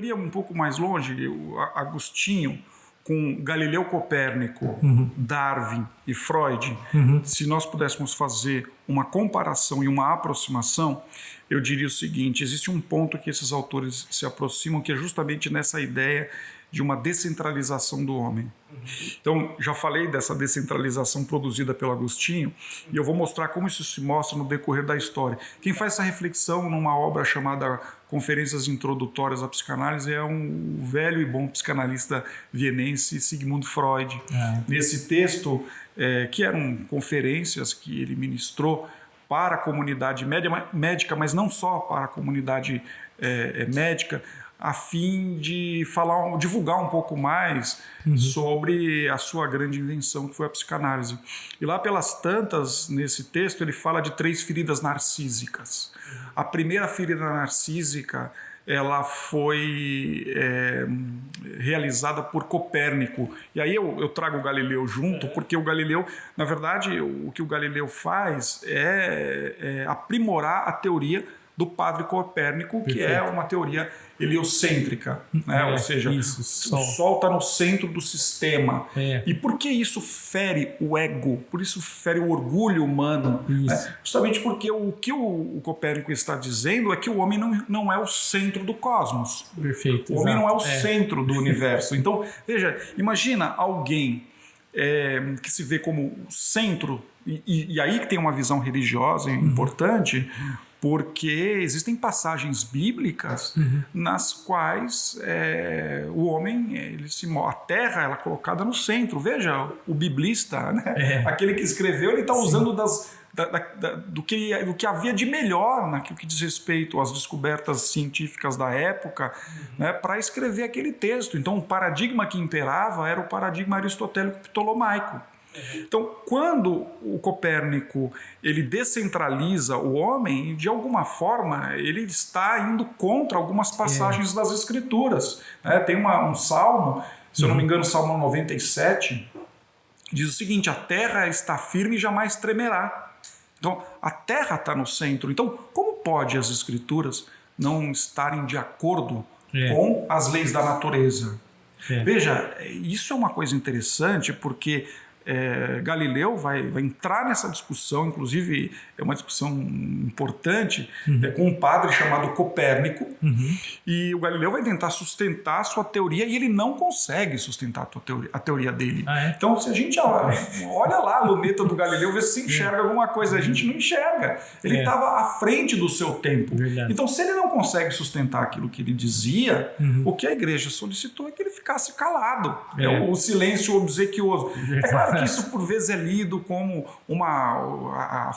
iria um pouco mais longe, o Agostinho, com Galileu, Copérnico, Darwin e Freud, se nós pudéssemos fazer uma comparação e uma aproximação, eu diria o seguinte: existe um ponto que esses autores se aproximam, que é justamente nessa ideia de uma descentralização do homem. Então, já falei dessa descentralização produzida pelo Agostinho, e eu vou mostrar como isso se mostra no decorrer da história. Quem faz essa reflexão numa obra chamada Conferências Introdutórias à Psicanálise é um velho e bom psicanalista vienense, Sigmund Freud. Nesse texto, que eram conferências que ele ministrou para a comunidade médica, mas não só para a comunidade médica, a fim de divulgar um pouco mais sobre a sua grande invenção, que foi a psicanálise. E lá pelas tantas, nesse texto, ele fala de 3 feridas narcísicas. A primeira ferida narcísica, ela foi realizada por Copérnico. E aí eu trago o Galileu junto, porque o Galileu, na verdade, o que o Galileu faz é aprimorar a teoria do padre Copérnico, que é uma teoria heliocêntrica, né? Ou seja, o Sol está no centro do sistema. E por que isso fere o ego? Por isso fere o orgulho humano? Né? Justamente porque o que o Copérnico está dizendo é que o homem não é o centro do cosmos. Perfeito. O homem não é o centro do universo. Então, veja, imagina alguém que se vê como o centro, e aí que tem uma visão religiosa importante, porque existem passagens bíblicas nas quais o homem, a terra, ela é colocada no centro. Veja, o biblista, né? Aquele que escreveu, ele está usando do que havia de melhor naquilo que diz respeito às descobertas científicas da época, né, para escrever aquele texto. Então, o paradigma que imperava era o paradigma aristotélico-ptolomaico. Então, quando o Copérnico ele descentraliza o homem, de alguma forma ele está indo contra algumas passagens das Escrituras. Tem um salmo, se eu não me engano, o Salmo 97, diz o seguinte: a terra está firme e jamais tremerá. Então, a terra está no centro. Então, como pode as Escrituras não estarem de acordo com as leis da natureza? Veja, isso é uma coisa interessante, porque Galileu vai entrar nessa discussão, inclusive é uma discussão importante, com um padre chamado Copérnico, e o Galileu vai tentar sustentar a sua teoria e ele não consegue sustentar a teoria dele. Então, se a gente olha lá a luneta do Galileu, vê se enxerga alguma coisa, a gente não enxerga. Ele estava à frente do seu tempo. Então, se ele não consegue sustentar aquilo que ele dizia, o que a igreja solicitou é que ele ficasse calado. O silêncio obsequioso. É claro que isso por vezes é lido como a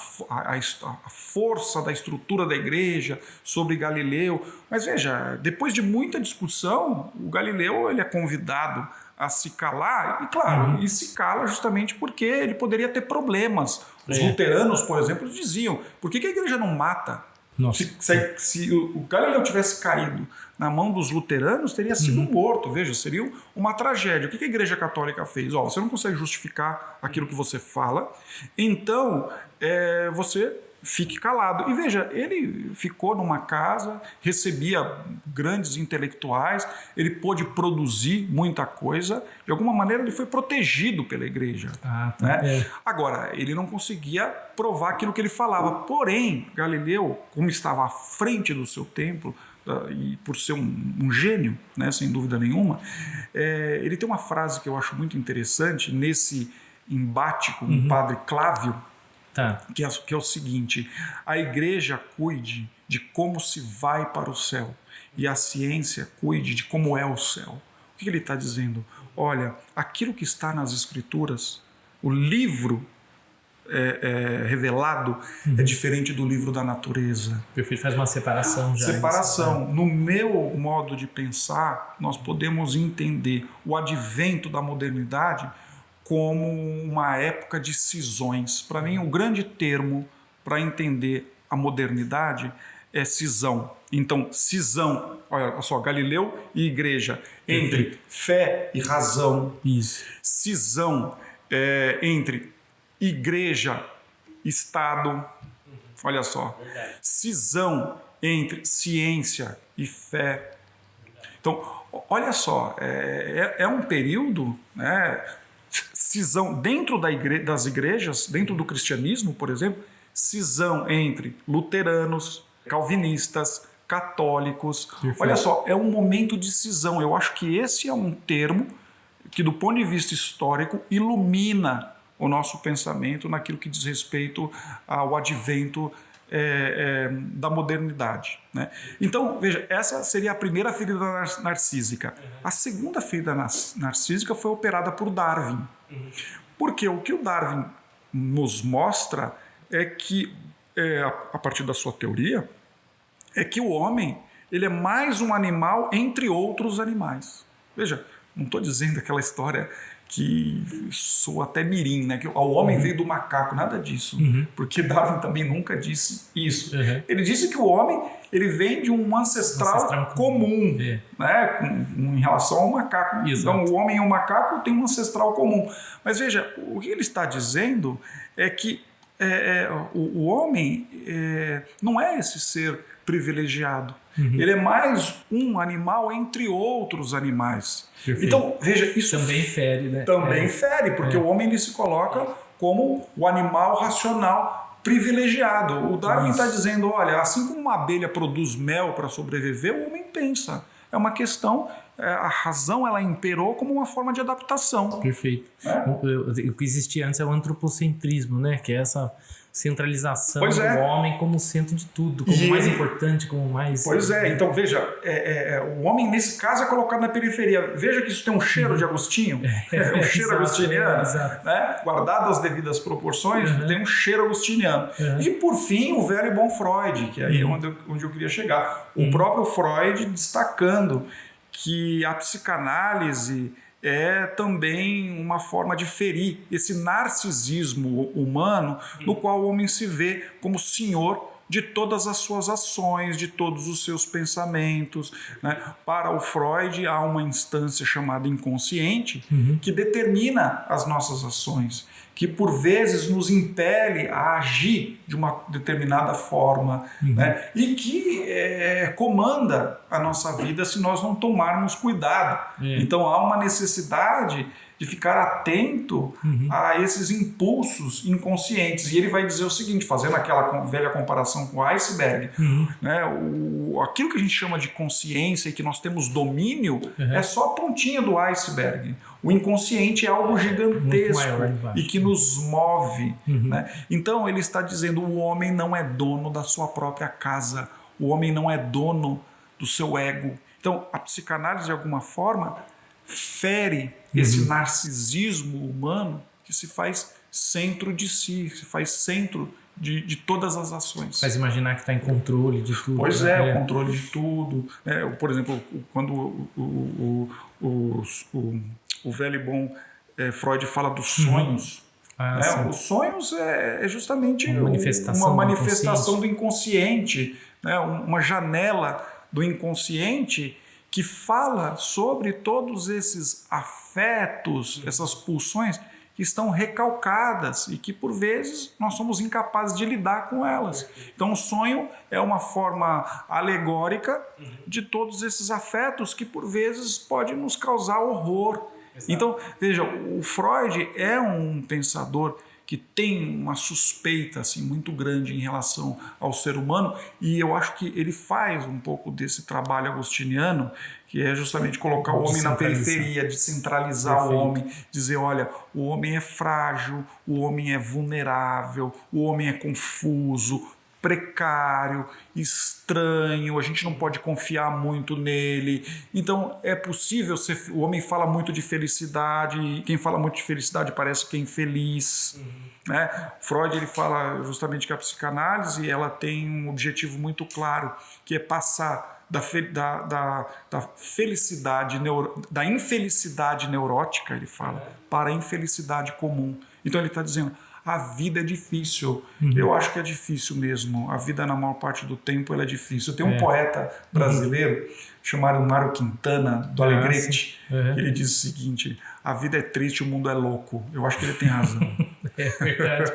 força da estrutura da igreja sobre Galileu, mas veja, depois de muita discussão, o Galileu ele é convidado a se calar, e claro, e se cala justamente porque ele poderia ter problemas. Os luteranos, por exemplo, diziam: por que a igreja não mata? Se o Galileu tivesse caído na mão dos luteranos, teria sido morto. Veja, seria uma tragédia. O que a Igreja Católica fez? Você não consegue justificar aquilo que você fala, então você fique calado. E veja, ele ficou numa casa, recebia grandes intelectuais, ele pôde produzir muita coisa, de alguma maneira ele foi protegido pela igreja. Né? Agora, ele não conseguia provar aquilo que ele falava. Porém, Galileu, como estava à frente do seu tempo, e por ser um gênio, né, sem dúvida nenhuma, ele tem uma frase que eu acho muito interessante nesse embate com o padre Clávio, que é o seguinte: a igreja cuide de como se vai para o céu e a ciência cuide de como é o céu. O que ele está dizendo? Olha, aquilo que está nas Escrituras, o livro revelado é diferente do livro da natureza. Perfeito, faz uma separação já. Separação. No meu modo de pensar, nós podemos entender o advento da modernidade como uma época de cisões. Para mim, o grande termo para entender a modernidade é cisão. Então, cisão, olha só, Galileu e igreja, entre fé e razão. Isso. Cisão entre igreja, Estado, olha só, cisão entre ciência e fé. Então, olha só, é um período, né, cisão dentro das igrejas, dentro do cristianismo, por exemplo, cisão entre luteranos, calvinistas, católicos. Perfeito. Olha só, é um momento de cisão. Eu acho que esse é um termo que, do ponto de vista histórico, ilumina o nosso pensamento naquilo que diz respeito ao advento da modernidade, né? Então, veja, essa seria a primeira ferida narcísica. A segunda ferida narcísica foi operada por Darwin. Porque o que o Darwin nos mostra é que, a partir da sua teoria, é que o homem ele é mais um animal entre outros animais. Veja, não estou dizendo aquela história que soa até mirim, né? Que o homem veio do macaco, nada disso. Porque Darwin também nunca disse isso. Ele disse que o homem ele vem de um ancestral comum, né? Em relação ao macaco. Exato. Então o homem e o macaco têm um ancestral comum. Mas veja, o que ele está dizendo é que o homem não é esse ser privilegiado. Ele é mais um animal entre outros animais. Perfeito. Então, veja, isso também fere, né? Também fere, porque o homem ele se coloca como o animal racional privilegiado. O Darwin está dizendo, olha, assim como uma abelha produz mel para sobreviver, o homem pensa. É uma questão, a razão ela imperou como uma forma de adaptação. Perfeito. O que existia antes é o antropocentrismo, né? Que é essa centralização do homem como centro de tudo, como mais importante, como mais... Pois é, então veja, o homem nesse caso é colocado na periferia. Veja que isso tem um cheiro de Agostinho, um cheiro agostiniano, né? Guardado as devidas proporções, tem um cheiro agostiniano. E por fim, o velho e bom Freud, que é aí onde eu queria chegar. O próprio Freud destacando que a psicanálise é também uma forma de ferir esse narcisismo humano no qual o homem se vê como senhor de todas as suas ações, de todos os seus pensamentos, né? Para o Freud há uma instância chamada inconsciente que determina as nossas ações, que por vezes nos impele a agir de uma determinada forma, né? E que comanda a nossa vida se nós não tomarmos cuidado. Então há uma necessidade de ficar atento a esses impulsos inconscientes. E ele vai dizer o seguinte, fazendo aquela velha comparação com o iceberg, né? Aquilo que a gente chama de consciência e que nós temos domínio é só a pontinha do iceberg. O inconsciente é algo gigantesco e que nos move. Né? Então ele está dizendo, o homem não é dono da sua própria casa, o homem não é dono do seu ego. Então a psicanálise de alguma forma fere esse narcisismo humano que se faz centro de si, se faz centro de todas as ações. Faz imaginar que está em controle de tudo. Pois o controle de tudo. Por exemplo, quando o velho e bom Freud fala dos sonhos, os sonhos é justamente uma manifestação do inconsciente, né? Uma janela do inconsciente que fala sobre todos esses afetos, essas pulsões que estão recalcadas e que, por vezes, nós somos incapazes de lidar com elas. Então, o sonho é uma forma alegórica de todos esses afetos que, por vezes, pode nos causar horror. Exato. Então, veja, o Freud é um pensador que tem uma suspeita assim, muito grande em relação ao ser humano, e eu acho que ele faz um pouco desse trabalho agostiniano, que é justamente colocar o homem na periferia, descentralizar o homem, dizer, olha, o homem é frágil, o homem é vulnerável, o homem é confuso, precário, estranho, a gente não pode confiar muito nele. Então é possível o homem fala muito de felicidade, e quem fala muito de felicidade parece que é infeliz. Né? Freud ele fala justamente que a psicanálise ela tem um objetivo muito claro, que é passar da felicidade, da infelicidade neurótica, ele fala, para a infelicidade comum. Então ele está dizendo, a vida é difícil. Eu acho que é difícil mesmo. A vida, na maior parte do tempo, ela é difícil. Tem um poeta brasileiro chamado Mário Quintana, do Alegrete, que ele diz o seguinte, a vida é triste, o mundo é louco. Eu acho que ele tem razão. É verdade.